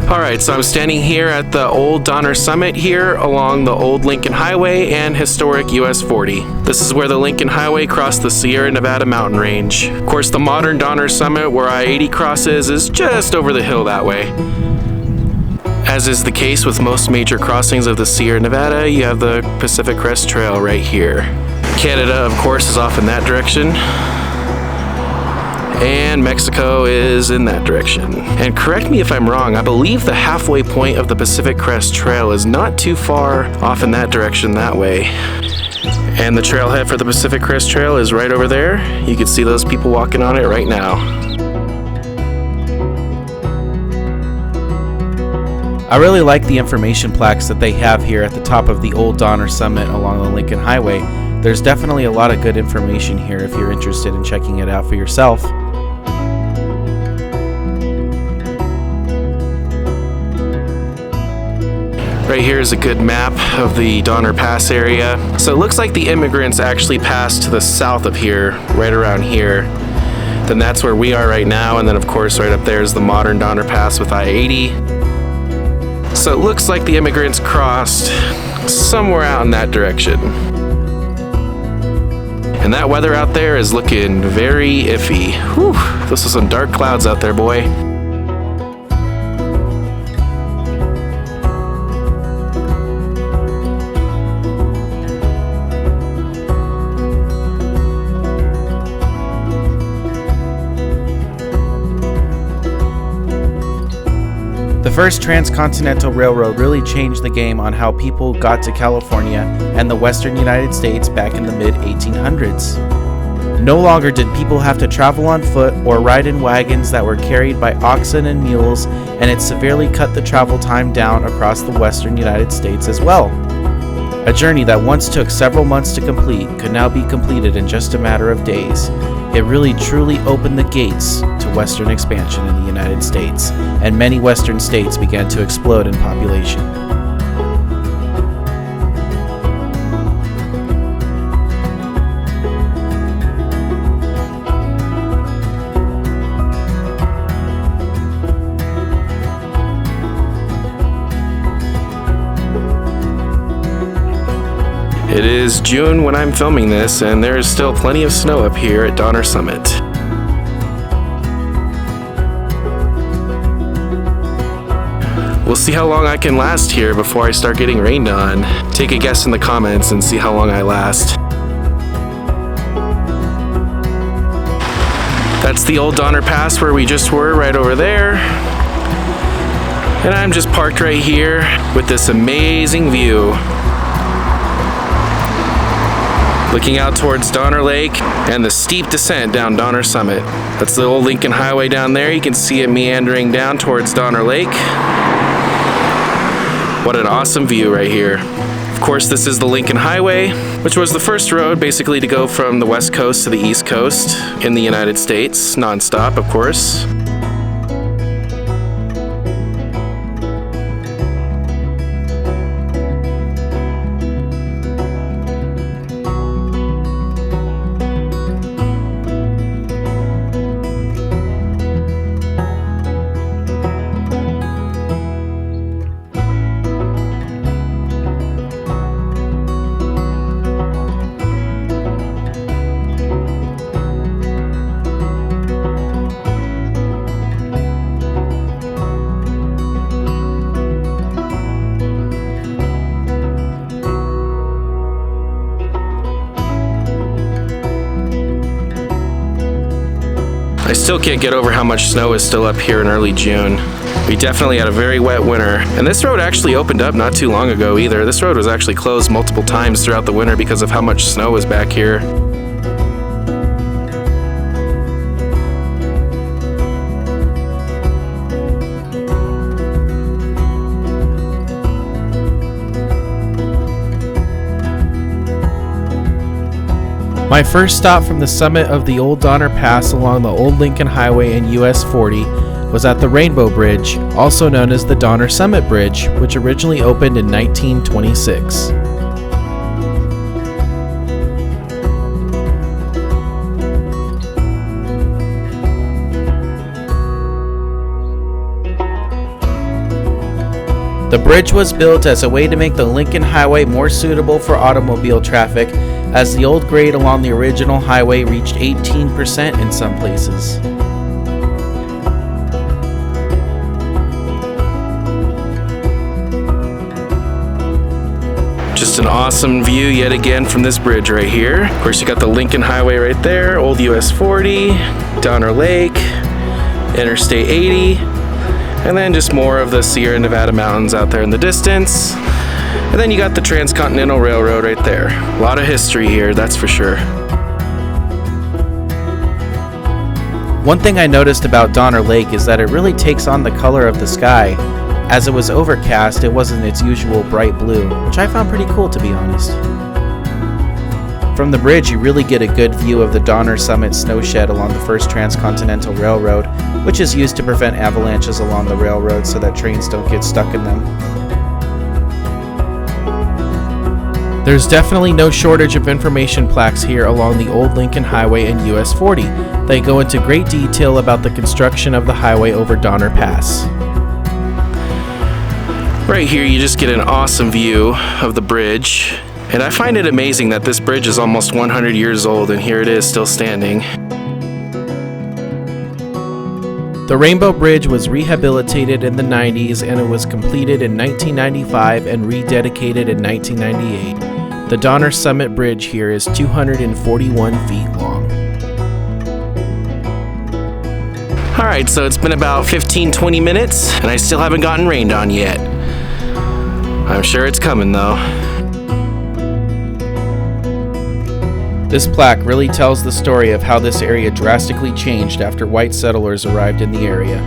Alright, so I'm standing here at the Old Donner Summit here along the Old Lincoln Highway and historic US 40. This is where the Lincoln Highway crossed the Sierra Nevada mountain range. Of course, the modern Donner Summit where I-80 crosses is just over the hill that way. As is the case with most major crossings of the Sierra Nevada, you have the Pacific Crest Trail right here. Canada, of course, is off in that direction. And Mexico is in that direction. And correct me if I'm wrong, I believe the halfway point of the Pacific Crest Trail is not too far off in that direction that way. And the trailhead for the Pacific Crest Trail is right over there. You can see those people walking on it right now. I really like the information plaques that they have here at the top of the Old Donner Summit along the Lincoln Highway. There's definitely a lot of good information here if you're interested in checking it out for yourself. Right here is a good map of the Donner Pass area. So it looks like the immigrants actually passed to the south of here, right around here. Then that's where we are right now, and then of course right up there is the modern Donner Pass with I-80. So it looks like the immigrants crossed somewhere out in that direction. And that weather out there is looking very iffy. Whew, those are some dark clouds out there, boy. The first transcontinental railroad really changed the game on how people got to California and the western United States back in the mid-1800s. No longer did people have to travel on foot or ride in wagons that were carried by oxen and mules, and it severely cut the travel time down across the western United States as well. A journey that once took several months to complete could now be completed in just a matter of days. It really truly opened the gates to western expansion in the United States, and many western states began to explode in population. It is June when I'm filming this, and there is still plenty of snow up here at Donner Summit. We'll see how long I can last here before I start getting rained on. Take a guess in the comments and see how long I last. That's the Old Donner Pass where we just were, right over there. And I'm just parked right here with this amazing view. Looking out towards Donner Lake and the steep descent down Donner Summit. That's the old Lincoln Highway down there. You can see it meandering down towards Donner Lake. What an awesome view right here. Of course, this is the Lincoln Highway, which was the first road basically to go from the West Coast to the East Coast in the United States, non-stop, of course. I still can't get over how much snow is still up here in early June. We definitely had a very wet winter. And this road actually opened up not too long ago either. This road was actually closed multiple times throughout the winter because of how much snow was back here. My first stop from the summit of the Old Donner Pass along the Old Lincoln Highway and US 40 was at the Rainbow Bridge, also known as the Donner Summit Bridge, which originally opened in 1926. The bridge was built as a way to make the Lincoln Highway more suitable for automobile traffic, as the old grade along the original highway reached 18% in some places. Just an awesome view yet again from this bridge right here. Of course, you got the Lincoln Highway right there, old US 40, Donner Lake, Interstate 80, and then just more of the Sierra Nevada mountains out there in the distance. And then you got the Transcontinental Railroad right there. A lot of history here, that's for sure. One thing I noticed about Donner Lake is that it really takes on the color of the sky. As it was overcast, it wasn't its usual bright blue, which I found pretty cool, to be honest. From the bridge, you really get a good view of the Donner Summit snow shed along the first Transcontinental Railroad, which is used to prevent avalanches along the railroad so that trains don't get stuck in them. There's definitely no shortage of information plaques here along the old Lincoln Highway and US 40. They go into great detail about the construction of the highway over Donner Pass. Right here you just get an awesome view of the bridge, and I find it amazing that this bridge is almost 100 years old and here it is still standing. The Rainbow Bridge was rehabilitated in the 90s and it was completed in 1995 and rededicated in 1998. The Donner Summit Bridge here is 241 feet long. Alright, so it's been about 15-20 minutes and I still haven't gotten rained on yet. I'm sure it's coming though. This plaque really tells the story of how this area drastically changed after white settlers arrived in the area.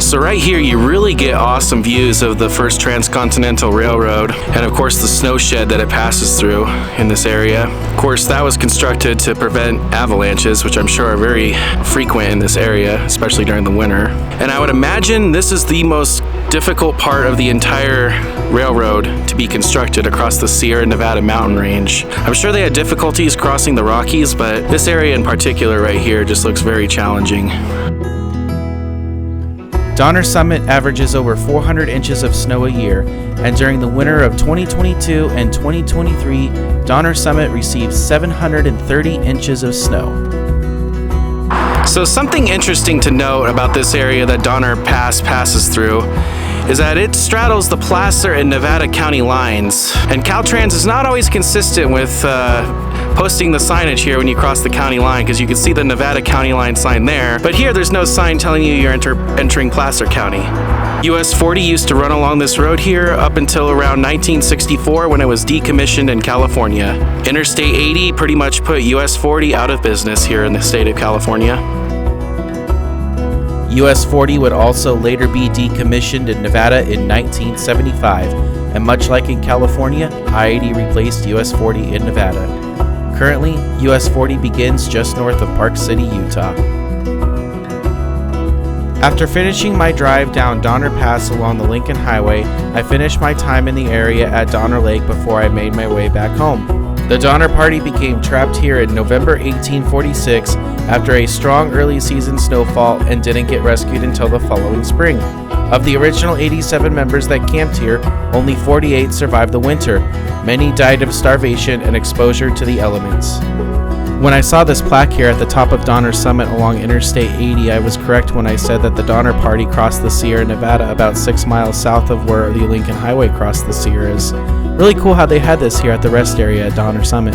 So right here you really get awesome views of the first Transcontinental Railroad and of course the snow shed that it passes through in this area. Of course that was constructed to prevent avalanches, which I'm sure are very frequent in this area, especially during the winter. And I would imagine this is the most difficult part of the entire railroad to be constructed across the Sierra Nevada mountain range. I'm sure they had difficulties crossing the Rockies, but this area in particular right here just looks very challenging. Donner Summit averages over 400 inches of snow a year, and during the winter of 2022 and 2023, Donner Summit received 730 inches of snow. So something interesting to note about this area that Donner Pass passes through is that it straddles the Placer and Nevada County lines, and Caltrans is not always consistent with posting the signage here when you cross the county line, because you can see the Nevada County line sign there, but here there's no sign telling you you're entering Placer County. US 40 used to run along this road here up until around 1964 when it was decommissioned in California. Interstate 80 pretty much put US 40 out of business here in the state of California. US 40 would also later be decommissioned in Nevada in 1975, and much like in California, I-80 replaced US 40 in Nevada. Currently, US 40 begins just north of Park City, Utah. After finishing my drive down Donner Pass along the Lincoln Highway, I finished my time in the area at Donner Lake before I made my way back home. The Donner Party became trapped here in November 1846 after a strong early season snowfall and didn't get rescued until the following spring. Of the original 87 members that camped here, only 48 survived the winter. Many died of starvation and exposure to the elements. When I saw this plaque here at the top of Donner Summit along Interstate 80, I was correct when I said that the Donner Party crossed the Sierra Nevada about 6 miles south of where the Lincoln Highway crossed the Sierras. Really cool how they had this here at the rest area at Donner Summit.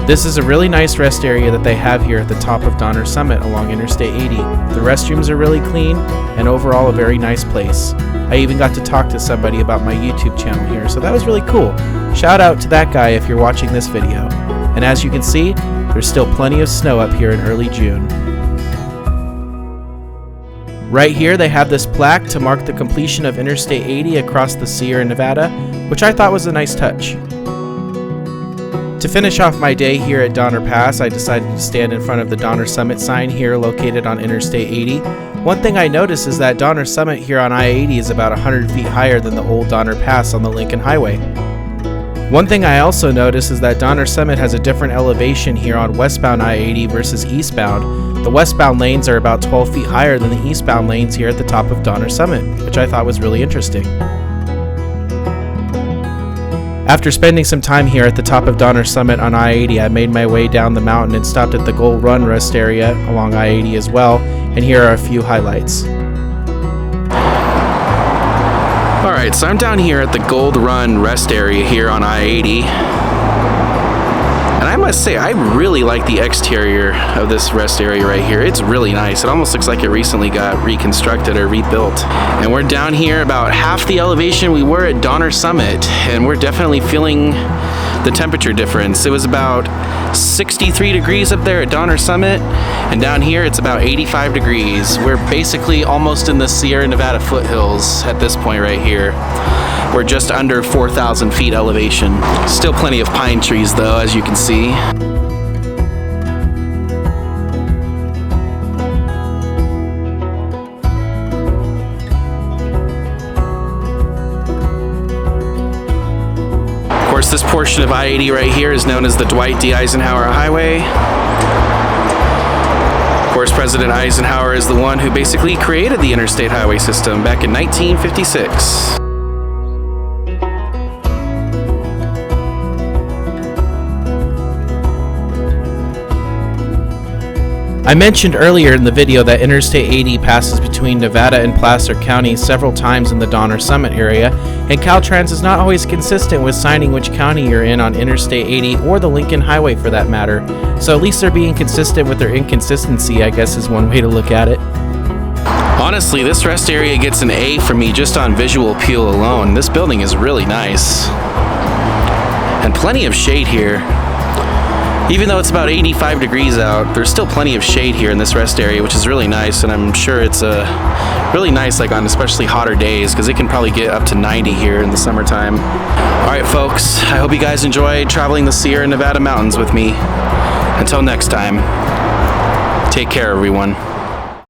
This is a really nice rest area that they have here at the top of Donner Summit along Interstate 80. The restrooms are really clean and overall a very nice place. I even got to talk to somebody about my YouTube channel here, so that was really cool. Shout out to that guy if you're watching this video. And as you can see, there's still plenty of snow up here in early June. Right here they have this plaque to mark the completion of Interstate 80 across the Sierra Nevada, which I thought was a nice touch. To finish off my day here at Donner Pass, I decided to stand in front of the Donner Summit sign here located on Interstate 80. One thing I noticed is that Donner Summit here on I-80 is about 100 feet higher than the old Donner Pass on the Lincoln Highway. One thing I also noticed is that Donner Summit has a different elevation here on westbound I-80 versus eastbound. The westbound lanes are about 12 feet higher than the eastbound lanes here at the top of Donner Summit, which I thought was really interesting. After spending some time here at the top of Donner Summit on I-80, I made my way down the mountain and stopped at the Gold Run rest area along I-80 as well, and here are a few highlights. Alright, so I'm down here at the Gold Run rest area here on I-80. And I must say, I really like the exterior of this rest area right here. It's really nice. It almost looks like it recently got reconstructed or rebuilt. And we're down here about half the elevation we were at Donner Summit, and we're definitely feeling the temperature difference. It was about 63 degrees up there at Donner Summit, and down here it's about 85 degrees. We're basically almost in the Sierra Nevada foothills at this point right here. We're just under 4,000 feet elevation. Still plenty of pine trees though, as you can see. Of course, this portion of I-80 right here is known as the Dwight D. Eisenhower Highway. Of course, President Eisenhower is the one who basically created the interstate highway system back in 1956. I mentioned earlier in the video that Interstate 80 passes between Nevada and Placer counties several times in the Donner Summit area, and Caltrans is not always consistent with signing which county you're in on Interstate 80 or the Lincoln Highway for that matter, so at least they're being consistent with their inconsistency, I guess is one way to look at it. Honestly, this rest area gets an A from me just on visual appeal alone. This building is really nice. And plenty of shade here. Even though it's about 85 degrees out, there's still plenty of shade here in this rest area, which is really nice, and I'm sure it's really nice like on especially hotter days, because it can probably get up to 90 here in the summertime. Alright folks, I hope you guys enjoyed traveling the Sierra Nevada mountains with me. Until next time, take care everyone.